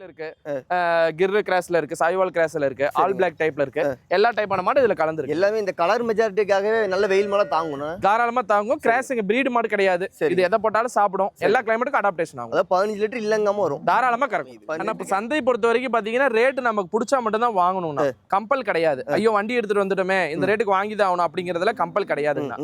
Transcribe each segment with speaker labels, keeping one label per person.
Speaker 1: இருக்கு கிர்ரு கிராஸ்ல இருக்கு சாய்வால் கிராஸ்ல இருக்கு ஆல் பிளாக் டைப்ல இருக்கு எல்லா டைப்பான மாடு இதுல கலந்துருக்கு
Speaker 2: எல்லாமே இந்த கலர் மெஜாரிட்டிக்காகவே நல்ல வெயில் மேல தாங்கணும்
Speaker 1: தாராளமா தாங்கும் கிராஸுங்க பிரீடு மாடு கிடையாது இது எதை போட்டாலும் சாப்பிடும் எல்லா கிளைமேட்டுக்கும் அடாப்டேஷன் ஆகும்
Speaker 2: அதாவது 15 லிட்டர் இல்லங்காம வரும்
Speaker 1: தாராளமா கரெக்ட் ஆனா இப்ப சந்தை பொறுத்த வரைக்கும் பாத்தீங்கன்னா ரேட் நமக்கு பிடிச்சா மட்டும் தான் வாங்கணும்னா கம்பல் கிடையாது ஐயோ வண்டி எடுத்துட்டு வந்துட்டோமே இந்த ரேட்டுக்கு வாங்கி தான் ஆகணும் அப்படிங்கறதுல கம்பல் கிடையாதுன்னா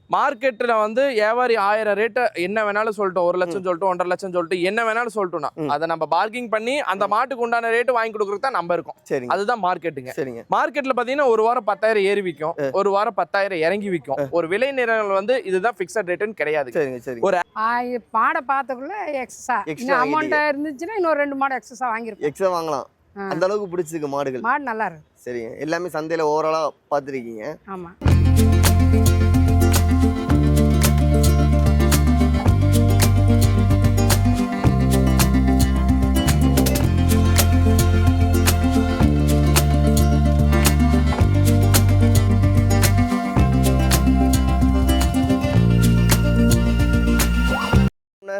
Speaker 1: மார்க்கெட்டில் வந்து வியாபாரி 1000 ரேட்டை என்ன வேணாலும் சொல்லிட்டோம் 1 லட்சம் சொல்லிட்டு 1.5 லட்சம் சொல்லிட்டு என்ன வேணாலும் சொல்லிட்டோம்னா அதை நம்ம பார்க்கிங் பண்ணி அந்த மாட்டுக்கு உண்டான ரேட்டு வாங்கி கொடுக்குறது தான் நம்ம இருக்கோம்
Speaker 2: சரி
Speaker 1: அதுதான் மார்க்கெட்டுங்க
Speaker 2: சரிங்க
Speaker 1: மார்க்கெட்டில் பார்த்தீங்கன்னா ஒரு வாரம் 10,000 ஏறி விற்கும் ஒரு வாரம் 10,000 இறங்கி விற்கும் ஒரு விலை நிறங்கள் வந்து இதுதான் ஃபிக்ஸட் ரேட்டுன்னு கிடையாது
Speaker 2: சரிங்க சரிங்க
Speaker 1: ஒரு
Speaker 3: மாடை பார்த்துக்குள்ள எக்ஸஸா அமௌண்ட் இருந்துச்சுன்னா இன்னொரு 2 மாடு எக்ஸஸா வாங்கிருக்கோம்
Speaker 2: எக்ஸ்ட்ரா வாங்கலாம் அந்த அளவுக்கு பிடிச்சிருக்கு மாடுகள்
Speaker 3: மாடு நல்லா இருக்கு
Speaker 2: சரிங்க எல்லாமே சந்தையில ஓவராலா பார்த்துருக்கீங்க
Speaker 3: ஆமா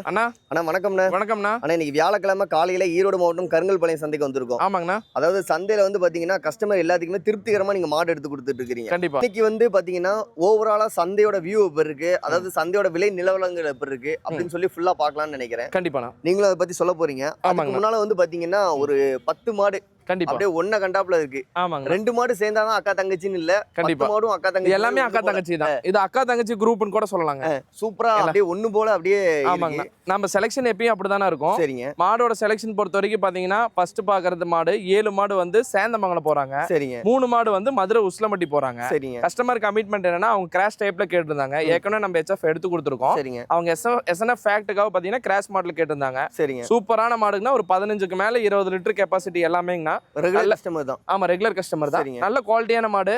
Speaker 1: அண்ணா
Speaker 2: அண்ணா வணக்கம்ண்ணா
Speaker 1: வணக்கம்ண்ணா
Speaker 2: அண்ணா இன்னைக்கு வியாழக்கிழமை காலையில ஈரோடு மாவட்டம் கருங்கல்பாளையம் சந்தைக்கு வந்திருக்கோம்
Speaker 1: ஆமாங்கண்ணா
Speaker 2: அதாவது சந்தையில வந்து பாத்தீங்கன்னா கஸ்டமர் எல்லாத்துக்குமே திருப்திகரமா நீங்க மாடு எடுத்து கொடுத்துட்டு இருக்கீங்க
Speaker 1: கண்டிப்பா
Speaker 2: இன்னைக்கு வந்து பாத்தீங்கன்னா ஓவராலா சந்தையோட வியூ எப்படி இருக்கு அதாவது சந்தையோட விலை நிலவரங்கள் எப்படி இருக்கு அப்படின்னு சொல்லி ஃபுல்லா பார்க்கலாம்னு நினைக்கிறேன்
Speaker 1: கண்டிப்பாண்ணா
Speaker 2: நீங்களும் அதை பத்தி சொல்ல போறீங்க அதுக்கு முன்னால வந்து பாத்தீங்கன்னா ஒரு 10 மாடு
Speaker 1: கண்டிப்பா
Speaker 2: அப்படியே ஒன்ன கண்டாப்ல இருக்கு
Speaker 1: ஆமாங்க
Speaker 2: 2 மாடு சேர்ந்தாதான் அக்கா தங்கச்சின்னு இல்ல
Speaker 1: கண்டிப்பா
Speaker 2: 10 மாடும் அக்கா
Speaker 1: இது
Speaker 2: தங்கச்சி
Speaker 1: எல்லாமே அக்கா தங்கச்சி தான் இது அக்கா தங்கச்சி குரூப்னு கூட சொல்லலாங்க
Speaker 2: சூப்பரா அப்படியே ஒண்ணு போல அப்படியே
Speaker 1: ஆமாங்க நம்ம செலெக்ஷன் எப்பயும் அப்படிதானே இருக்கும்
Speaker 2: சரிங்க
Speaker 1: மாடோட செலெக்ஷன் பொறுத்த வரைக்கும் பாத்தீங்கன்னா ஃபர்ஸ்ட் பாக்குறது மாடு 7 மாடு வந்து சேந்தமங்கலம் போறாங்க
Speaker 2: சரிங்க
Speaker 1: 3 மாடு வந்து மதுரை உஸ்லமட்டி போறாங்க
Speaker 2: சரிங்க
Speaker 1: கஸ்டமர் கமிட்மெண்ட் என்னன்னா அவங்க கிராஷ் டைப்ல கேட்டிருந்தாங்க ஏற்கனவே நம்ம HF எடுத்து கொடுத்துருக்கோம்
Speaker 2: சரிங்க
Speaker 1: அவங்க SNF ஃபேக்ட்டுக்காக பாத்தீங்கன்னா கிராஷ் மாடல் கேட்டிருந்தாங்க
Speaker 2: சரிங்க
Speaker 1: சூப்பரான மாடுங்கன்னா ஒரு 15க்கு மேல 20 லிட்டர் கெப்பாசிட்டி எல்லாமேங்கண்ணா
Speaker 2: ரெகுலர் கஸ்டமர் தான்
Speaker 1: ஆமா ரெகுலர் கஸ்டமர் தான்
Speaker 2: சரிங்க.
Speaker 1: நல்ல குவாலிட்டியான மாடு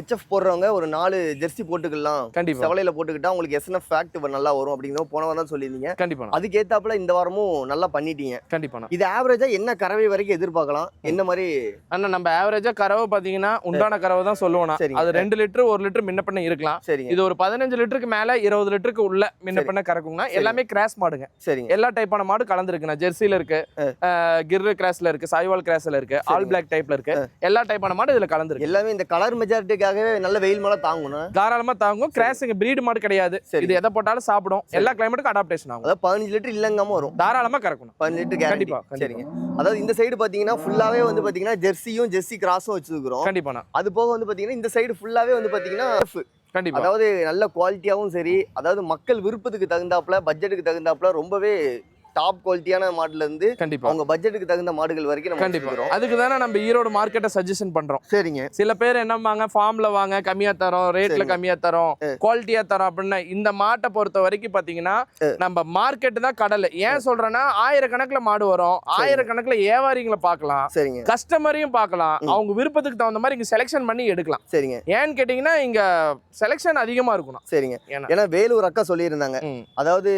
Speaker 2: HF போடுறவங்க ஒரு 4 ஜெர்சி போட்டுக்கலாம்
Speaker 1: கண்டிப்பா
Speaker 2: செவலையில போட்டுக்கிட்டா உங்களுக்கு SNF ஃபேக்ட் நல்லா வரும் அப்படிங்கிறத போன வாரம் தான் சொல்லியிருந்தீங்க
Speaker 1: கண்டிப்பா
Speaker 2: அதுக்கு ஏத்தாப்புல இந்த வாரமும் நல்லா பண்ணிட்டீங்க
Speaker 1: கண்டிப்பா
Speaker 2: இது ஆவரேஜா என்ன கறவை வரைக்கும் எதிர்பார்க்கலாம் என்ன மாதிரி
Speaker 1: அண்ணா நம்ம ஆவரேஜா கறவை பாத்தீங்கன்னா உண்டான கறவை தான் சொல்லுவோம்
Speaker 2: சரிங்க.
Speaker 1: அது 2 லிட்டர் 1 லிட்டர் முன்ன பண்ண இருக்கலாம்
Speaker 2: சரிங்க
Speaker 1: இது ஒரு 15 லிட்டருக்கு மேல 20 லிட்டருக்கு உள்ள முன்ன பண்ண கறக்கும்னா எல்லாமே கிராஸ் மாடுங்க
Speaker 2: சரிங்க
Speaker 1: எல்லா டைப்பான மாடு கலந்துருக்குண்ணா ஜெர்சில இருக்கு கிர்ரு கிராஸ்ல இருக்கு சாய்வால் கிராஸ்ல இருக்கு ஆல் பிளாக் டைப்ல இருக்கு எல்லா டைப்பான மாடு இதுல கலந்துருக்கு
Speaker 2: எல்லாமே இந்த கலர் மெஜாரிட்டிக்காகவே நல்ல வெயில் மேல தாங்கணும்
Speaker 1: தாராளமா தாங்கும் கிராஸுங்க பிரீடு மாடு கிடையாது இது எதை போட்டாலும் சாப்பிடும் எல்லா கிளைமேட்டுக்கும் அடாப்டேஷன் ஆகும்
Speaker 2: அதாவது 15 லிட்டர் இல்லங்காம வரும்
Speaker 1: தாராளமா கறக்கணும்
Speaker 2: 15 லிட்டர் கேரண்டி
Speaker 1: கண்டிப்பா
Speaker 2: சரிங்க அதாவது இந்த சைடு பாத்தீங்கன்னா ஃபுல்லாவே வந்து பாத்தீங்கன்னா ஜெர்சி கிராஸும் வச்சிருக்கிறோம்
Speaker 1: கண்டிப்பாண்ணா
Speaker 2: அது போக வந்து பாத்தீங்கன்னா இந்த சைடு ஃபுல்லாவே வந்து பாத்தீங்கன்னா
Speaker 1: கண்டிப்பா
Speaker 2: அதாவது நல்ல குவாலிட்டியாவும் சரி அதாவது மக்கள் விருப்பத்துக்கு தகுந்தாப்புல பட்ஜெட்டுக்கு தகுந்தாப்புல ரொம்பவே டாப் குவாலிட்டியான மாடுல இருந்து
Speaker 1: கண்டிப்பா
Speaker 2: அவங்க பட்ஜெட்டுக்கு தகுந்த மாடுகள் வரைக்கும் நம்ம
Speaker 1: கண்டிப்பா
Speaker 2: வச்சிருக்கிறோம்.
Speaker 1: அதுக்கு தானே நம்ம ஈரோடு மார்க்கெட்டை சஜஷன் பண்றோம்
Speaker 2: சரிங்க
Speaker 1: சில பேர் என்னம்பாங்க ஃபார்ம்ல வாங்க கம்மியா தரோம் ரேட்ல
Speaker 2: சரிங்க.
Speaker 1: கம்மியா தரோம் குவாலிட்டியா தரோம் அப்படின்னா இந்த மாட்டை பொறுத்த வரைக்கும் பாத்தீங்கன்னா நம்ம மார்க்கெட் தான் கடல் ஏன் சொல்றேன்னா 1000 கணக்குல மாடு வரும் 1000 கணக்குல வியாபாரிகளை பார்க்கலாம்
Speaker 2: சரிங்க
Speaker 1: கஸ்டமரையும் பார்க்கலாம் அவங்க விருப்பத்துக்கு தகுந்த மாதிரி இங்க செலெக்ஷன் பண்ணி எடுக்கலாம்
Speaker 2: சரிங்க
Speaker 1: ஏன்னு கேட்டீங்கன்னா இங்க செலெக்ஷன் அதிகமா இருக்கணும்
Speaker 2: சரிங்க
Speaker 1: ஏன்னா
Speaker 2: ஏன்னா வேலூர் அக்கா சொல்லியிருந்தாங்க
Speaker 1: ம்.
Speaker 2: அதாவது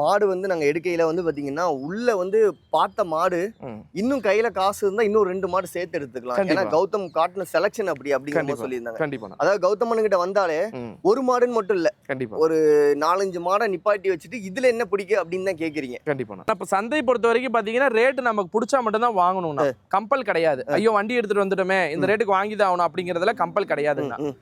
Speaker 2: மாடு வந்து நாங்க எடுக்கையில வந்து பாத்தீங்கன்னா உள்ள வந்து பார்த்த மாடு
Speaker 1: ம்.
Speaker 2: இன்னும் கையில காசு இருந்தா இன்னும் 2 மாடு சேர்த்து எடுத்துக்கலாம் ஏன்னா
Speaker 1: கண்டிப்பா.
Speaker 2: கௌதம் காட்டின செலக்ஷன் அப்படிங்கிற
Speaker 1: கண்டிப்பா.
Speaker 2: சொல்லியிருந்தாங்க
Speaker 1: கண்டிப்பா
Speaker 2: அதாவது கௌதமன் கிட்ட வந்தாலே
Speaker 1: ம்.
Speaker 2: ஒரு மாடுன்னு மட்டும் இல்ல
Speaker 1: கண்டிப்பா
Speaker 2: 4-5 மாடை நிப்பாட்டி வச்சுட்டு இதுல என்ன பிடிக்கும் அப்படின்னு தான் கேக்குறீங்க
Speaker 1: கண்டிப்பா இப்ப சந்தை பொறுத்த வரைக்கும் பாத்தீங்கன்னா ரேட் நமக்கு பிடிச்சா மட்டும் தான் வாங்கணும்னா கம்பல் கிடையாது ஐயோ வண்டி எடுத்துட்டு வந்துட்டோமே இந்த ரேட்டுக்கு வாங்கி தான் ஆகணும் அப்படிங்கறதுல கம்பல் கிடையாதுங்க
Speaker 2: ம்.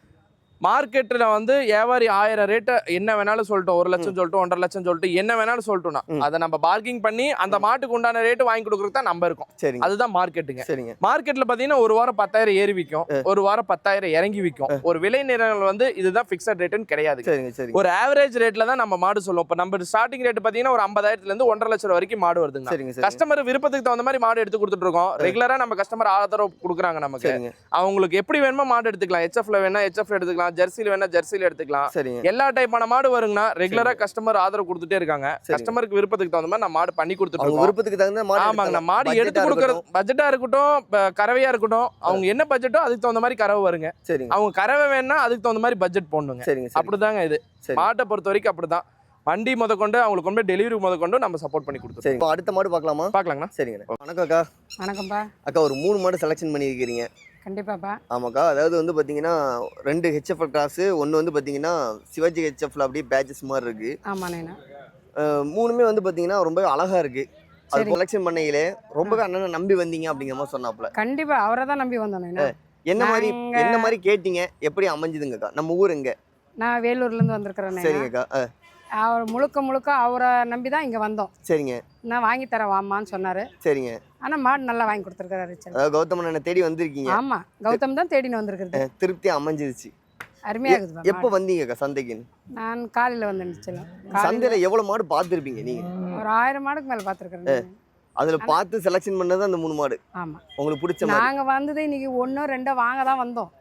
Speaker 1: மார்க்கெட்ல வந்து வியாபாரி 1000 ரேட்டை என்ன வேணாலும் சொல்லிட்டோம் 1 லட்சம் சொல்லிட்டு 1.5 லட்சம் சொல்லிட்டு என்ன வேணாலும் சொல்லிட்டோம்னா அதை நம்ம பார்க்கிங் பண்ணி அந்த மாட்டுக்கு உண்டான ரேட்டு வாங்கி கொடுக்கறது தான் நம்ம இருக்கோம்
Speaker 2: சரிங்க
Speaker 1: அதுதான் மார்க்கெட்டுங்க
Speaker 2: சரிங்க
Speaker 1: மார்க்கெட்ல பாத்தீங்கன்னா ஒரு வாரம் 10,000 ஏறி விற்கும் ஒரு வாரம் 10,000 இறங்கி விற்கும் ஒரு விலை நிறங்கள் வந்து இதுதான் பிக்சட் ரேட்டுன்னு கிடையாது
Speaker 2: சரிங்க சரி
Speaker 1: ஒரு ஆவரேஜ் ரேட்ல தான் நம்ம மாடு சொல்லுவோம் இப்ப நம்ம ஸ்டார்டிங் ரேட் பாத்தீங்கன்னா ஒரு 50,000 இருந்து 1.5 லட்சம் வரைக்கும் மாடு வருதுங்க
Speaker 2: சரிங்க சரி
Speaker 1: கஸ்டமர் விருப்பத்துக்கு தகுந்த மாதிரி மாடு எடுத்து கொடுத்துட்டு இருக்கோம் ரெகுலரா நம்ம கஸ்டமர் ஆதரவு கொடுக்குறாங்க நமக்கு
Speaker 2: சரிங்க
Speaker 1: அவங்களுக்கு எப்படி வேணுமோ மாடு எடுத்துக்கலாம் HFல வேணா HF எடுத்துக்கலாம் ஜெர்சில வேணா ஜெர்சில எடுத்துக்கலாம்
Speaker 2: சரிங்க
Speaker 1: எல்லா டைப்பான மாடு வருங்கண்ணா ரெகுலரா கஸ்டமர் ஆதரவு கொடுத்துட்டே இருக்காங்க கஸ்டமருக்கு விருப்பத்துக்கு தகுந்த மாதிரி நான் மாடு பண்ணி கொடுத்துட்டு
Speaker 2: அவங்க
Speaker 1: இருக்கோம்
Speaker 2: விருப்பத்துக்கு தகுந்த மாடு
Speaker 1: ஆமாங்க
Speaker 2: எடுத்துக்கலாம்.
Speaker 1: மாடு
Speaker 2: Budget
Speaker 1: எடுத்து
Speaker 2: ஆ
Speaker 1: கொடுக்கறது
Speaker 2: இருக்கட்டும்.
Speaker 1: பட்ஜெட்டா இருக்கட்டும் கறவையா இருக்கட்டும் அவங்க என்ன பட்ஜெட்டோ அதுக்கு தகுந்த மாதிரி கறவை வருங்க
Speaker 2: சரிங்க
Speaker 1: அவங்க கறவை வேணா அதுக்கு தகுந்த மாதிரி பட்ஜெட் போடணுங்க
Speaker 2: சரிங்க சரி
Speaker 1: அப்படிதாங்க இது
Speaker 2: சரி.
Speaker 1: மாட்டை பொறுத்த வரைக்கும் அப்படிதான் வண்டி முதற்கொண்டு அவங்களுக்கு கொண்டு டெலிவரி முதற்கொண்டு நம்ம சப்போர்ட் பண்ணி கொடுத்துருவோம்
Speaker 2: சரி இப்போ அடுத்த மாடு பார்க்கலாமா
Speaker 1: பார்க்கலாங்கண்ணா
Speaker 2: சரிங்க வணக்கம் அக்கா
Speaker 3: வணக்கம்ப்பா
Speaker 2: அக்கா ஒரு 3 மாடு செலெக்ஷன் பண்ணியிருக்கிறீங்க
Speaker 3: கண்டிப்பாப்பா
Speaker 2: ஆமாக்கா அதாவது வந்து பார்த்தீங்கன்னா 2 HF கிளாஸு ஒன்று வந்து பார்த்தீங்கன்னா சிவாஜி HFல அப்படியே பேட்சஸ் மாதிரி இருக்கு
Speaker 3: ஆமாண்ணா
Speaker 2: மூணுமே வந்து பார்த்தீங்கன்னா ரொம்ப அழகா இருக்கு அது
Speaker 3: சரி.
Speaker 2: செலக்ஷன் பண்ணையிலே ரொம்ப அண்ணனை நம்பி வந்தீங்க அப்படிங்கிற மாதிரி சொன்னாப்புல.
Speaker 3: கண்டிப்பா அவரை தான் நம்பி வந்தோம் நான்.
Speaker 2: என்ன மாதிரி கேட்டீங்க, எப்படி அமைஞ்சுதுங்கக்கா? நம்ம ஊர் எங்க?
Speaker 3: நான் வேலூர்லேருந்து வந்திருக்கிறேன்.
Speaker 2: சரிங்கக்கா.
Speaker 3: அவர் முழுக்க அவரை நம்பி தான் இங்கே வந்தோம்.
Speaker 2: சரிங்க.
Speaker 3: நான் வாங்கி தரேன் வாம்மான்னு சொன்னார்.
Speaker 2: சரிங்க.
Speaker 3: ஆனால் மாடு நல்லா வாங்கி கொடுத்துருக்காரு.
Speaker 2: அதாவது கௌதம் அண்ணனை தேடி வந்திருக்கீங்க.
Speaker 3: ஆமாம், கௌதம் தான் தேடின்னு வந்திருக்கிறது.
Speaker 2: திருப்தி அமைஞ்சிருச்சு.
Speaker 3: அருமையாக இருக்குது.
Speaker 2: எப்போ வந்தீங்கக்கா சந்தைக்கு?
Speaker 3: நான் காலையில் வந்துருச்சு.
Speaker 2: சந்தையில எவ்வளவு மாடு பார்த்துருப்பீங்க நீங்க?
Speaker 3: ஒரு 1000 மாடுக்கு மேலே பார்த்துருக்குறேன்.
Speaker 2: அதுல பார்த்து செலக்ஷன் பண்ணது அந்த 3 மாடு.
Speaker 3: ஆமாம்,
Speaker 2: உங்களுக்கு பிடிச்ச மாதிரி?
Speaker 3: நாங்கள் வந்தது இன்னைக்கு 1 2 வாங்க தான் வந்தோம்.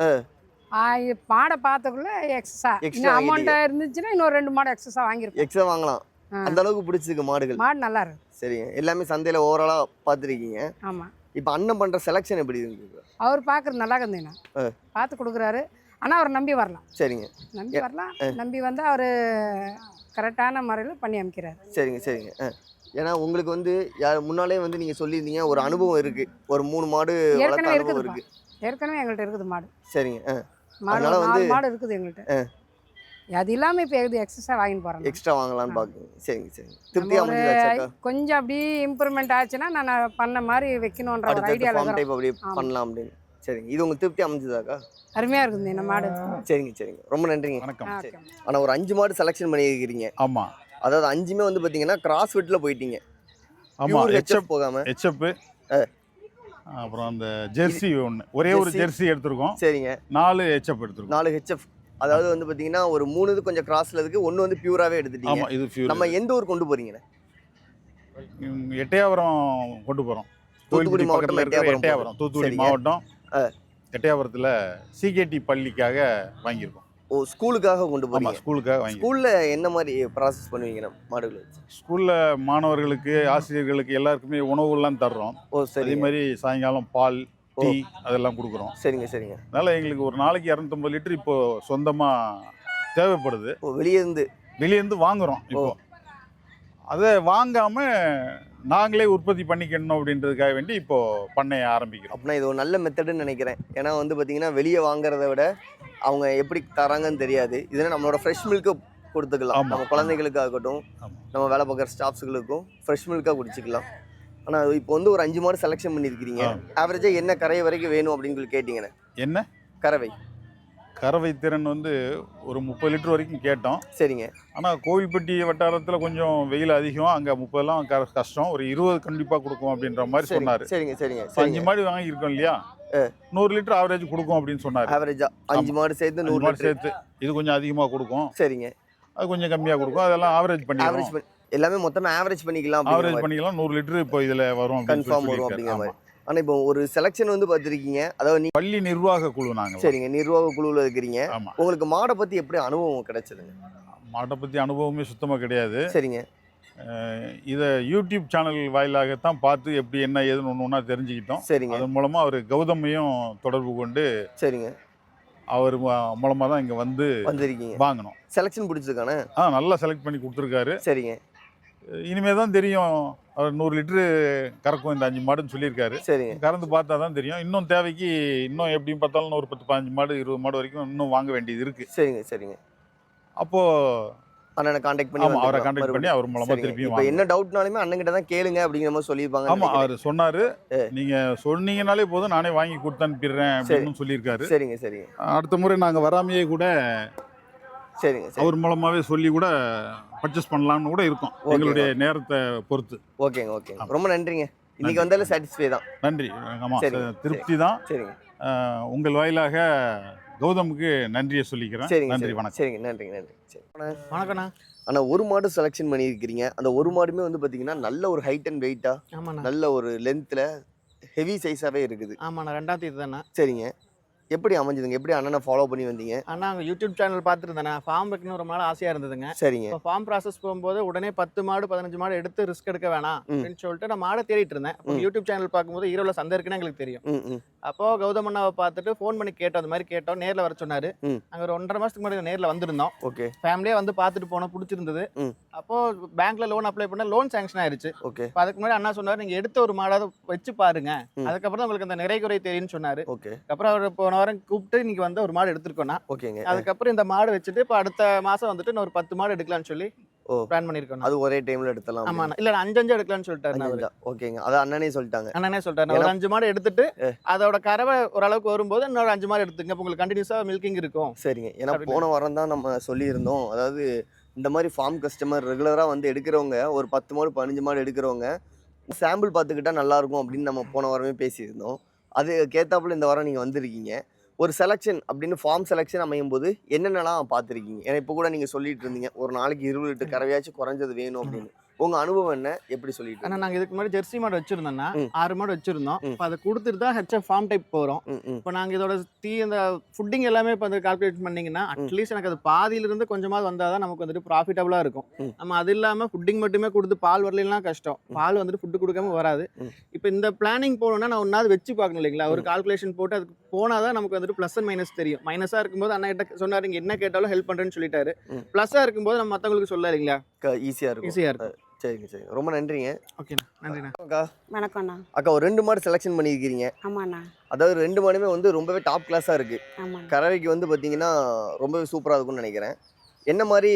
Speaker 3: மாடை பார்த்தக்குள்ள எக்ஸஸா இன்னும் அமௌண்ட்டாக இருந்துச்சுன்னா இன்னொரு 2 மாடு எக்ஸஸாக வாங்கியிருக்கோம்.
Speaker 2: எக்ஸ்ட்ரா வாங்கலாம். அந்த அளவுக்கு பிடிச்சிருக்கு மாடுகள்.
Speaker 3: மாடு நல்லா இருக்கு.
Speaker 2: சரிங்க. எல்லாமே சந்தையில ஓவராலா பார்த்துருக்கீங்க.
Speaker 3: ஆமாம்.
Speaker 2: இப்போ அண்ணன் பண்ற செலக்ஷன் எப்படி இருக்கு?
Speaker 3: அவர் பார்க்குறது நல்லா இருந்தேண்ணா, பார்த்து கொடுக்குறாரு. ஆனால் அவர் நம்பி வரலாம்.
Speaker 2: சரிங்க.
Speaker 3: நம்பி வரலாம். நம்பி வந்து அவர் கரெக்டான முறையில் பண்ணி அமைக்கிறார்.
Speaker 2: சரிங்க சரிங்க. ஏன்னா உங்களுக்கு வந்து முன்னாலே வந்து நீங்க சொல்லியிருந்தீங்க ஒரு அனுபவம் இருக்கு, ஒரு 3 மாடு
Speaker 3: ஏற்கனவே
Speaker 2: வளர்த்த அனுபவம்
Speaker 3: இருக்குது.
Speaker 2: இருக்கு.
Speaker 3: ஏற்கனவே எங்கள்கிட்ட இருக்குது மாடு.
Speaker 2: சரிங்க.
Speaker 3: மாடு
Speaker 2: அதனால
Speaker 3: 4 மாடு இருக்குது எங்கள்கிட்ட. அது இல்லாமல் இப்போ எக்ஸஸாக வாங்கிட்டு போகிறேன்.
Speaker 2: எக்ஸ்ட்ரா வாங்கலாம்னு பார்க்குறீங்க. சரிங்க சரிங்க. திருப்தியாக அமைஞ்சிருச்சாக்கா?
Speaker 3: கொஞ்சம் அப்படி இம்ப்ரூவ்மெண்ட் ஆச்சுன்னா நான் பண்ண மாதிரி வைக்கணுன்ற ஒரு ஐடியாவில்
Speaker 2: ஃபார்ம் டைப் அப்படியே பண்ணலாம் அப்படின்னு. சரிங்க. இது உங்களுக்கு திருப்தி அமைஞ்சதாக்கா?
Speaker 3: அருமையாக இருக்குது இந்த மாடு.
Speaker 2: சரிங்க சரிங்க. ரொம்ப நன்றிங்க.
Speaker 4: வணக்கம்.
Speaker 2: ஆனால் ஒரு 5 மாடு செலெக்ஷன் பண்ணியிருக்கிறீங்க.
Speaker 4: ஆமாம்.
Speaker 2: அதாவது 5மே வந்து பார்த்தீங்கன்னா கிராஸ் ஃபிட்டில் போயிட்டீங்க.
Speaker 4: ஆமாம்.
Speaker 2: ஹெச்எஃப் போகாமல்
Speaker 4: ஹெச்எப் அப்புறம் அந்த ஜெர்சி ஒன்று, ஒரே ஒரு ஜெர்சி எடுத்திருக்கோம்.
Speaker 2: சரிங்க.
Speaker 4: 4 ஹெச்எப் எடுத்திருக்கோம்.
Speaker 2: 4 ஹெச்எஃப். அதாவது வந்து பார்த்தீங்கன்னா ஒரு 3 இது கொஞ்சம் கிராஸ்ல இருக்கு, 1 வந்து பியூராகவே எடுத்துட்டீங்க.
Speaker 4: ஆமாம். இது ஃபியூர்.
Speaker 2: நம்ம எந்த ஊர் கொண்டு போறீங்கண்ணே?
Speaker 4: எட்டயபுரம் கொண்டு போகிறோம்.
Speaker 2: தூத்துக்குடி மாவட்டம்
Speaker 4: எட்டயபுரம், தூத்துக்குடி மாவட்டம் எட்டயபுரத்தில் சிகேடி பள்ளிக்காக வாங்கியிருக்கோம்.
Speaker 2: ஓ, ஸ்கூலுக்காக கொண்டு போறீங்க?
Speaker 4: ஸ்கூலுக்காக வாங்கி.
Speaker 2: ஸ்கூல்ல என்ன மாதிரி ப்ராசஸ் பண்ணுவீங்க மாடுகளை வச்சு?
Speaker 4: ஸ்கூலில் மாணவர்களுக்கு, ஆசிரியர்களுக்கு எல்லாருக்குமே உணவுலாம் தர்றோம்.
Speaker 2: ஓ சரி.
Speaker 4: அதே மாதிரி சாயங்காலம் பால், டீ அதெல்லாம் கொடுக்குறோம்.
Speaker 2: சரிங்க சரிங்க.
Speaker 4: அதனால் எங்களுக்கு ஒரு நாளைக்கு 250 லிட்டர் இப்போ சொந்தமாக தேவைப்படுது.
Speaker 2: ஓ, வெளியேருந்து
Speaker 4: வாங்குகிறோம். இப்போ அதை வாங்காமல் நாங்களே உற்பத்தி பண்ணிக்கணும் அப்படின்றதுக்காக வேண்டி இப்போது பண்ணைய ஆரம்பிக்கிறோம்.
Speaker 2: அப்படின்னா இது ஒரு நல்ல மெத்தடுன்னு நினைக்கிறேன். ஏன்னா வந்து பார்த்தீங்கன்னா வெளியே வாங்குறத விட அவங்க எப்படி தராங்கன்னு தெரியாது. இதனால் நம்மளோட ஃப்ரெஷ் மில்க்கு கொடுத்துக்கலாம். நம்ம குழந்தைகளுக்காகட்டும், நம்ம வேலை பார்க்குற ஸ்டாஃப்ஸுகளுக்கும் ஃப்ரெஷ் மில்காக குடிச்சிக்கலாம். ஆனால் இப்போ வந்து ஒரு 5 மாடு செலெக்ஷன் பண்ணியிருக்கிறீங்க. ஆவரேஜாக என்ன கறவை வரைக்கும் வேணும் அப்படின்னு சொல்லி கேட்டிங்கண்ணே? என்ன கறவை
Speaker 4: திறன் வந்து ஒரு 30 லிட்டர் வரைக்கும் கேட்டோம்.
Speaker 2: சரிங்க.
Speaker 4: ஆனால் கோவில்பட்டி வட்டாரத்தில் கொஞ்சம் வெயில் அதிகம், அங்கே 30லாம் கஷ்டம். ஒரு 20 கண்டிப்பாக கொடுக்கும் அப்படின்ற மாதிரி சொன்னார்.
Speaker 2: சரிங்க சரிங்க.
Speaker 4: 5 மாடு வாங்கியிருக்கோம் இல்லையா, 100 லிட்டர் ஆவரேஜ் கொடுக்கும் அப்படின்னு சொன்னார்.
Speaker 2: ஆவரேஜா 5 மாடு சேர்த்து 100
Speaker 4: மாடு சேர்த்து இது கொஞ்சம் அதிகமாக கொடுக்கும்.
Speaker 2: சரிங்க.
Speaker 4: அது கொஞ்சம் கம்மியாக கொடுக்கும். அதெல்லாம் ஆவரேஜ் பண்ணி
Speaker 2: எல்லாமே மொத்தமாக ஆவரேஜ் பண்ணிக்கலாம்.
Speaker 4: 100 லிட்டர் இப்போ இதில் வரும்,
Speaker 2: கன்ஃபார்ம் வரும் அப்படிங்கிற மாதிரி. ஆனால் இப்போ ஒரு செலெக்ஷன் வந்து பார்த்துருக்கீங்க, அதாவது
Speaker 4: பள்ளி நிர்வாக குழு நாங்கள்.
Speaker 2: சரிங்க. நிர்வாக குழுவில் இருக்கிறீங்க. உங்களுக்கு மாடை பற்றி எப்படி அனுபவம் கிடைச்சதுங்க?
Speaker 4: மாடை பற்றி அனுபவமே சுத்தமாக கிடையாது.
Speaker 2: சரிங்க.
Speaker 4: இதை யூடியூப் சேனல் வாயிலாகத்தான் பார்த்து எப்படி என்ன ஏதுன்னு ஒன்று தெரிஞ்சுக்கிட்டோம்.
Speaker 2: சரிங்க.
Speaker 4: அதன் மூலமாக அவர் கௌதமையும் தொடர்பு கொண்டு, சரிங்க, அவர் மூலமாக தான் இங்கே வந்திருக்கீங்க, வாங்கணும்.
Speaker 2: செலெக்ஷன் பிடிச்சிருக்கானே?
Speaker 4: நல்லா செலக்ட் பண்ணி கொடுத்துருக்காரு.
Speaker 2: சரிங்க.
Speaker 4: இனிமே தான் தெரியும். அவர் 100 லிட்டரு கறக்கும் இந்த 5 மாடுன்னு சொல்லியிருக்காரு.
Speaker 2: சரிங்க.
Speaker 4: கறந்து பார்த்தா தான் தெரியும். இன்னும் தேவைக்கு இன்னும் எப்படியும் பார்த்தாலும் ஒரு 10-15 மாடு 20 மாடு வரைக்கும் இன்னும் வாங்க வேண்டியது இருக்கு.
Speaker 2: சரிங்க சரிங்க.
Speaker 4: அப்போ
Speaker 2: அண்ணனை கான்டாக்ட் பண்ணி
Speaker 4: அவரை கான்டாக்ட் பண்ணி அவர் மூலமா திருப்பியும்
Speaker 2: இப்போ என்ன டவுட்னாலுமே அண்ணன் கிட்ட தான் கேளுங்க அப்படிங்கிற மாதிரி சொல்லியிருப்பாங்க.
Speaker 4: ஆமா, அவர் சொன்னாரு, நீங்க சொன்னீங்கனாலே போதும் நானே வாங்கி கொடுத்து அனுப்பிடுறேன் அப்படின்னு சொல்லியிருக்காரு.
Speaker 2: சரிங்க சரிங்க.
Speaker 4: அடுத்த முறை நாங்கள் வராமையே கூட
Speaker 2: சரிங்க அவர்
Speaker 4: மூலமாவே சொல்லி கூட பர்ச்சேஸ் பண்ணலாம்னு கூட இருக்கோம், எங்களுடைய நேரத்தை பொறுத்து.
Speaker 2: ஓகேங்க ஓகேங்க. ரொம்ப நன்றிங்க. இன்னைக்கு வந்தாலும் சாட்டிஸ்ஃபை தான்.
Speaker 4: நன்றி. ஆமாம், திருப்தி தான்.
Speaker 2: சரிங்க.
Speaker 4: உங்கள் வாயிலாக கௌதமுக்கு நன்றியை சொல்லிக்கிறேன். நன்றி, வணக்கம்.
Speaker 2: சரிங்க, நன்றிங்க. நன்றி. சரி,
Speaker 5: வணக்கண்ணா.
Speaker 2: ஆனால் ஒரு மாடு செலெக்ஷன் பண்ணியிருக்கிறீங்க. அந்த ஒரு மாடுமே வந்து பார்த்தீங்கன்னா நல்ல ஒரு ஹைட் அண்ட் வெயிட்டாக, நல்ல ஒரு லென்த்தில் ஹெவி சைஸாகவே இருக்குது.
Speaker 5: ஆமாண்ணா, 2ஆம் தேதி தானே.
Speaker 2: சரிங்க. எப்படி அமைஞ்சதுங்க? எப்படி அண்ணனை ஃபாலோ பண்ணி வந்தீங்க?
Speaker 5: அண்ணா அங்கே யூடியூப் சேனல் பார்த்துருந்தேண்ணா. ஃபார்ம் வைக்கணும் ரொம்ப நாள் ஆசையாக இருந்ததுங்க.
Speaker 2: சரிங்க.
Speaker 5: இப்போ ஃபார்ம் ப்ராசஸ் போகும்போது உடனே 10 மாடு 15 மாடு எடுத்து ரிஸ்க் எடுக்க வேணாம் அப்படின்னு சொல்லிட்டு நான் மாடை தேடிட்டு இருந்தேன். இப்போ யூடியூப் சேனல் பார்க்கும்போது ஈரோவில் சந்தை இருக்குன்னு எங்களுக்கு தெரியும். அப்போது கௌதம் அண்ணாவை பார்த்துட்டு ஃபோன் பண்ணி கேட்டோம், அந்த மாதிரி கேட்டோம். நேரில் வர சொன்னார். அங்கே ஒரு 1.5 மாதத்துக்கு முன்னாடி நேரில் வந்திருந்தோம்.
Speaker 2: ஓகே.
Speaker 5: ஃபேமிலியாக வந்து பார்த்துட்டு போனோம், பிடிச்சிருந்தது. அப்போது பேங்க்கில் லோன் அப்ளை பண்ண லோன் சேங்ஷன் ஆயிடுச்சு.
Speaker 2: ஓகே.
Speaker 5: இப்போ அதுக்கு முன்னாடி அண்ணா சொன்னார், நீங்கள் எடுத்த ஒரு மாடாவது வச்சு பாருங்க, அதுக்கப்புறம் உங்களுக்கு அந்த நிறை குறை தெரியும்னு சொன்னார்.
Speaker 2: ஓகே.
Speaker 5: அப்புறம் அவர் போன வாரம் கூப்பிட்டு நீங்கள் வந்து ஒரு மாடு எடுத்துருக்கோண்ணா.
Speaker 2: ஓகேங்க.
Speaker 5: அதுக்கப்புறம் இந்த மாடு வச்சுட்டு இப்போ அடுத்த மாதம் வந்துட்டு இன்னொரு 10 மாடு எடுக்கலாம்னு சொல்லி பிளான் பண்ணிருக்கோம்.
Speaker 2: அது ஒரே டைம்ல எடுத்தலாம்.
Speaker 5: ஆமா, இல்ல 5 எடுக்கலாம்னு சொல்லிட்டாரு.
Speaker 2: ஓகேங்க, அது அண்ணனே சொல்லிட்டாங்க.
Speaker 5: அண்ணனே சொல்லிட்டாரு ஒரு 5 மாடு எடுத்துட்டு அதோட கறவை ஓரளவுக்கு வரும்போது இன்னொரு 5 மாடு எடுத்துங்க, உங்களுக்கு கண்டினியூஸா மில்கிங் இருக்கும்.
Speaker 2: சரிங்க, ஏன்னா போன வாரம் தான் நம்ம சொல்லியிருந்தோம், அதாவது இந்த மாதிரி ஃபார்ம் கஸ்டமர் ரெகுலராக வந்து எடுக்கிறவங்க ஒரு 10 மாடு 15 மாடு எடுக்கிறவங்க சாம்பிள் பார்த்துக்கிட்டா நல்லாயிருக்கும் அப்படின்னு நம்ம போன வாரமே பேசியிருந்தோம். அது கேத்தாப்புல இந்த வாரம் நீங்கள் வந்திருக்கீங்க. ஒரு செலெக்ஷன் அப்படின்னு ஃபார்ம் செலெக்ஷன் அமையும் போது என்னென்னலாம் பார்த்துருக்கீங்க? ஏன்னா இப்போ கூட நீங்கள் சொல்லிட்டு இருந்தீங்க ஒரு நாளைக்கு 20 லிட்டர் கறவையாச்சும் குறைஞ்சது வேணும் அப்படின்னு. உங்க அனுபவம் என்ன, எப்படி சொல்லிட்டு?
Speaker 5: ஆனா நாங்க இதுக்கு முன்னாடி ஜெர்சி மாடு வச்சிருந்தோம்னா 6 மாடு வச்சிருந்தோம். இப்போ அதை கொடுத்துட்டு தான் ஹெச்எஃப் ஃபார்ம் டைப் போகிறோம். இப்போ நாங்கள் இதோட அந்த ஃபுட்டிங் எல்லாமே இப்போ அந்த கால்குலேட் பண்ணிங்கன்னா அட்லீஸ்ட் எனக்கு அது பாதியிலிருந்து கொஞ்சமாவது வந்தால் தான் நமக்கு வந்துட்டு ப்ராஃபிட்டபுளாக இருக்கும். நம்ம அது இல்லாமல் ஃபுட்டிங் மட்டுமே கொடுத்து பால் வரலாம் கஷ்டம், பால் வந்துட்டு ஃபுட்டு கொடுக்காம வராது. இப்போ இந்த பிளானிங் போகணும்னா நான் ஒன்றாவது வச்சு பார்க்கணும் இல்லைங்களா, ஒரு கால்குலேஷன் போட்டு அதுக்கு போனால் தான் நமக்கு வந்துட்டு ப்ளஸ் அண்ட் மைனஸ் தெரியும். மைனஸாக இருக்கும்போது அண்ணா கிட்ட சொன்னார் இங்கே என்ன கேட்டாலும் ஹெல்ப் பண்ணுறேன்னு சொல்லிட்டாரு. ப்ளஸ்ஸாக இருக்கும்போது நம்ம மற்றவங்களுக்கு சொல்ல இல்லைங்களா,
Speaker 2: ஈஸியாக இருக்கும். சரிங்க சரிங்க, ரொம்ப நன்றிங்க.
Speaker 5: ஓகே, நன்றிண்ணா.
Speaker 2: அக்கா
Speaker 6: வணக்கம்ண்ணா.
Speaker 2: அக்கா ஒரு 2 மாடு செலெக்ஷன் பண்ணியிருக்கிறீங்க.
Speaker 6: ஆமாண்ணா.
Speaker 2: அதாவது 2 மாடுமே வந்து ரொம்பவே டாப் கிளாஸாக இருக்குது.
Speaker 6: ஆமாம்.
Speaker 2: கறவைக்கு வந்து பார்த்தீங்கன்னா ரொம்பவே சூப்பராக இருக்கும்னு நினைக்கிறேன். என்ன மாதிரி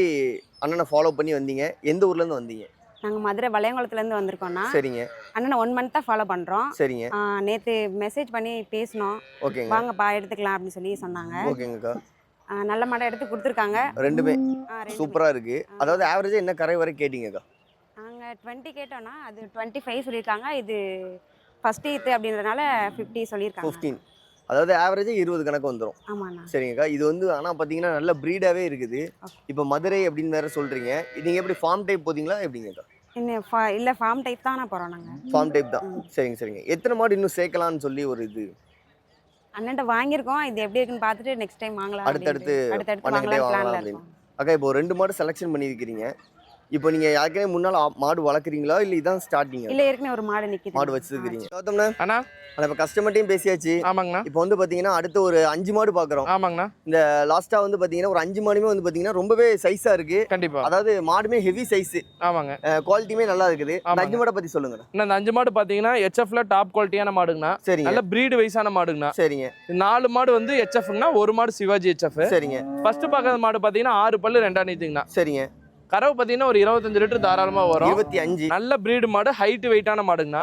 Speaker 2: அண்ணனை ஃபாலோ பண்ணி வந்தீங்க? எந்த ஊர்லேருந்து வந்தீங்க?
Speaker 6: நாங்கள் மதுரை வளையங்குளத்துலேருந்து வந்திருக்கோண்ணா.
Speaker 2: சரிங்க.
Speaker 6: அண்ணனை 1 மந்த்தாக ஃபாலோ பண்ணுறோம்.
Speaker 2: சரிங்க.
Speaker 6: நேற்று மெசேஜ் பண்ணி பேசினோம்.
Speaker 2: ஓகேங்க.
Speaker 6: வாங்கப்பா எடுத்துக்கலாம் அப்படின்னு சொல்லி சொன்னாங்க.
Speaker 2: ஓகேங்கக்கா.
Speaker 6: நல்ல மாடை எடுத்து கொடுத்துருக்காங்க.
Speaker 2: ரெண்டுமே சூப்பராக இருக்குது. அதாவது ஆவரேஜாக என்ன கறவை வரை கேட்டிங்கக்கா?
Speaker 6: நாங்கள் 20 கேட்டோன்னா அது 25 சொல்லியிருக்காங்க. இது ஃபஸ்ட் ஈத்து அப்படின்றதுனால 50 சொல்லியிருக்காங்க.
Speaker 2: 15, அதாவது ஆவரேஜாக 20 கணக்கு வந்துடும்.
Speaker 6: ஆமாண்ணா.
Speaker 2: சரிங்கக்கா. இது வந்து ஆனால் பார்த்தீங்கன்னா நல்ல ப்ரீடாகவே இருக்குது. இப்போ மதுரை அப்படின்னு வேறு சொல்கிறீங்க, நீங்கள் எப்படி ஃபார்ம் டைப் போதிங்களா எப்படிங்கக்கா?
Speaker 6: இன்னும் இல்லை, ஃபார்ம் டைப் தான் போகிறோம் நாங்கள்.
Speaker 2: ஃபார்ம் டைப் தான். சரிங்க சரிங்க. எத்தனை மாடு இன்னும் சேர்க்கலான்னு சொல்லி ஒரு இது
Speaker 6: அண்ணன்ட்ட வாங்கியிருக்கோம். இது எப்படி இருக்குன்னு பார்த்துட்டு நெக்ஸ்ட் டைம் வாங்கலாம்.
Speaker 2: அடுத்தடுத்து
Speaker 6: வாங்கலாம் பிளான்ல
Speaker 2: அப்படின்னு.
Speaker 6: இருக்கோம்.
Speaker 2: அக்கா இப்போ 2 மாடு செலெக்ஷன் பண்ணியிருக்கிறீங்க. இப்போ நீங்கள் யாருக்கே முன்னால் மாடு வளர்க்குறீங்களா இல்லை இதான் ஸ்டார்டிங்?
Speaker 6: இல்லை, ஏற்கனவே ஒரு மாடு நிற்கிது.
Speaker 2: மாடு வச்சுருக்கிறீங்க. கௌதம்ண்ணா
Speaker 1: அண்ணா
Speaker 2: ஆனால் இப்போ கஸ்டமர்ட்டையும் பேசியாச்சு.
Speaker 1: ஆமாங்கண்ணா.
Speaker 2: இப்போ வந்து பார்த்தீங்கன்னா அடுத்து ஒரு 5 மாடு பார்க்குறோம்.
Speaker 1: ஆமாங்கண்ணா.
Speaker 2: இந்த லாஸ்ட்டாக வந்து பார்த்தீங்கன்னா ஒரு 5 மாடுமே வந்து பார்த்தீங்கன்னா ரொம்பவே சைஸாக இருக்குது.
Speaker 1: கண்டிப்பாக.
Speaker 2: அதாவது மாடுமே ஹெவி சைஸு.
Speaker 1: ஆமாங்க.
Speaker 2: குவாலிட்டியுமே நல்லா இருக்குது. அந்த 5 மாடை பற்றி சொல்லுங்கண்ணா.
Speaker 1: இந்த 5 மாடு பார்த்தீங்கன்னா ஹெச்எஃப்ல டாப் குவாலிட்டியான மாடுங்கண்ணா.
Speaker 2: சரிங்க.
Speaker 1: நல்ல பிரீடு வைஸான மாடுங்கண்ணா.
Speaker 2: சரிங்க.
Speaker 1: 4 மாடு வந்து ஹெச்எஃப்னா, ஒரு மாடு சிவாஜி ஹெச்எஃப்.
Speaker 2: சரிங்க.
Speaker 1: ஃபர்ஸ்ட் பார்க்குற மாடு பார்த்தீங்கன்னா 6 பல்லு 2 நீத்துங்கண்ணா.
Speaker 2: சரிங்க.
Speaker 1: கறவை பார்த்தீங்கன்னா ஒரு 25 லிட்டர் தாராளமாக வரும்.
Speaker 2: 25.
Speaker 1: நல்ல பிரீடு மாடு, ஹைட் வெயிட்டான மாடுங்கண்ணா.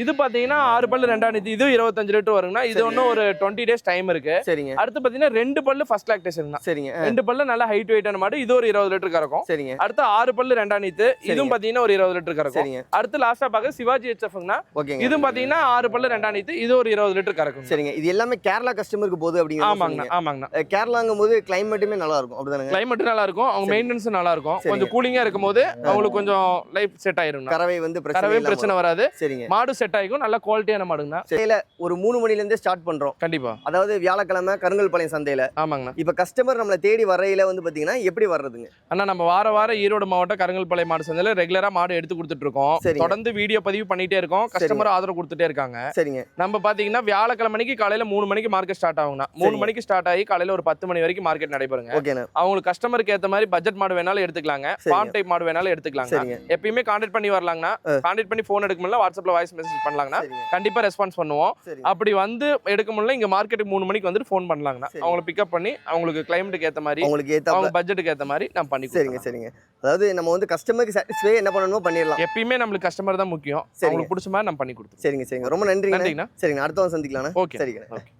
Speaker 1: இது பார்த்தீங்கன்னா 6 பல்லு 2 நீத்து, இது 25 லிட்டர் வருங்கண்ணா. இது ஒன்றும் ஒரு 20 டேஸ் டைம் இருக்கு.
Speaker 2: சரிங்க.
Speaker 1: அடுத்து பார்த்தீங்கன்னா 2 பல்லு ஃபர்ஸ்ட் லாக்டேஷன்.
Speaker 2: சரிங்க.
Speaker 1: 2 பல்லு நல்ல ஹைட் வெயிட்டான மாடு, இது ஒரு 20 லிட்டர் கறக்கும்.
Speaker 2: சரிங்க.
Speaker 1: அடுத்து 6 பல்லு 2 நீத்து, இதுவும் பார்த்தீங்கன்னா ஒரு 20 லிட்டர் கறக்கும்.
Speaker 2: சரிங்க.
Speaker 1: அடுத்து லாஸ்டா பார்க்க சிவாஜி ஹெச்எஃப்ங்கண்ணா.
Speaker 2: ஓகேங்க.
Speaker 1: இதுவும் பார்த்தீங்கன்னா 6 பல்லு 2 நீத்து, இது ஒரு 20 லிட்டர் கறக்கும்.
Speaker 2: சரிங்க. இது எல்லாமே கேரளா கஸ்டமருக்கு போகுது அப்படிங்கிறது.
Speaker 1: ஆமாங்கண்ணா. ஆமாங்கண்ணா.
Speaker 2: கேரளாங்கும் போது கிளைமேட்டுமே நல்லா இருக்கும் அப்படிதானே?
Speaker 1: கிளைமேட் நல்லா இருக்கும், அவங்க மெயின்டெனன்ஸ் நல்லா இருக்கும். கொஞ்சம் கூலிங்கா இருக்கும்போது அவங்களுக்கு கொஞ்சம் லைஃப் செட் ஆயிரும்.
Speaker 2: கறவை வந்து
Speaker 1: பிரச்சனை வராது.
Speaker 2: சரிங்க.
Speaker 1: மாடு செட் ஆயிக்கும், நல்ல குவாலிட்டியான மாடுங்கண்ணா.
Speaker 2: சந்தையில ஒரு 3 மணில இருந்தே ஸ்டார்ட் பண்றோம்.
Speaker 1: கண்டிப்பா.
Speaker 2: அதாவது வியாழக்கிழமை கருங்கல்பாளையம் சந்தையில.
Speaker 1: ஆமாங்கண்ணா.
Speaker 2: இப்ப கஸ்டமர் நம்மள தேடி வரையில வந்து பாத்தீங்கன்னா எப்படி வர்றதுங்க?
Speaker 1: அண்ணா நம்ம வாரம் ஈரோடு மாவட்டம் கருங்கல்பாளையம் மாடு சந்தையில ரெகுலரா மாடு எடுத்து கொடுத்துட்டு இருக்கோம். தொடர்ந்து வீடியோ பதிவு பண்ணிட்டே இருக்கோம், கஸ்டமர் ஆதரவு கொடுத்துட்டே இருக்காங்க.
Speaker 2: சரிங்க.
Speaker 1: நம்ம பாத்தீங்கன்னா வியாழக்கிழமைக்கு காலையில 3 மணிக்கு மார்க்கெட் ஸ்டார்ட் ஆகுங்கண்ணா. 3 மணிக்கு ஸ்டார்ட் ஆகி காலையில ஒரு 10 மணி வரைக்கும் மார்க்கெட் நடைபெறுங்க.
Speaker 2: ஓகேண்ணா.
Speaker 1: அவங்களுக்கு கஸ்டமருக்கு ஏத்த மாதிரி பட்ஜெட் மாடு வேணாலும் எடுத்துக்கலாங்க, ஃபார்ம் டைப் மாடு வேணாலும் எடுத்துக்கலாங்க. எப்பயுமே கான்டாக்ட் பண்ணி வரலாங்கண்ணா. கான்டாக்ட் பண்ணி போன் எடுக்க முடியல, வாட்ஸ்அப்ல வாய்ஸ் மெசேஜ் பண்ணலாங்கண்ணா. கண்டிப்பா ரெஸ்பான்ஸ் பண்ணுவோம். அப்படி வந்து எடுக்க முடியல, இங்க மார்க்கெட்டுக்கு 3 மணிக்கு வந்துட்டு ஃபோன் பண்ணலாங்கண்ணா. அவங்களை பிக்கப் பண்ணி அவங்களுக்கு கிளைமேட்டுக்கு ஏத்த மாதிரி, அவங்க பட்ஜெட்டுக்கு ஏத்த மாதிரி நான் பண்ணி.
Speaker 2: சரிங்க சரிங்க. அதாவது நம்ம வந்து கஸ்டமருக்கு சாட்டிஸ்ஃபை என்ன பண்ணணுமோ பண்ணிடலாம்.
Speaker 1: எப்பயுமே நம்மளுக்கு கஸ்டமர் தான் முக்கியம். அவங்களுக்கு பிடிச்ச மாதிரி நம்ம பண்ணி கொடுத்துருவோம்.
Speaker 2: சரிங்க சரிங்க. ரொம்ப நன்றிங்க.
Speaker 1: நன்றிங்கண்ணா.
Speaker 2: சரிங்க. அடுத்த வாரம் சந்திக்கலாம்.
Speaker 1: ஓகே.
Speaker 2: சரிங்க.
Speaker 1: ஓகே.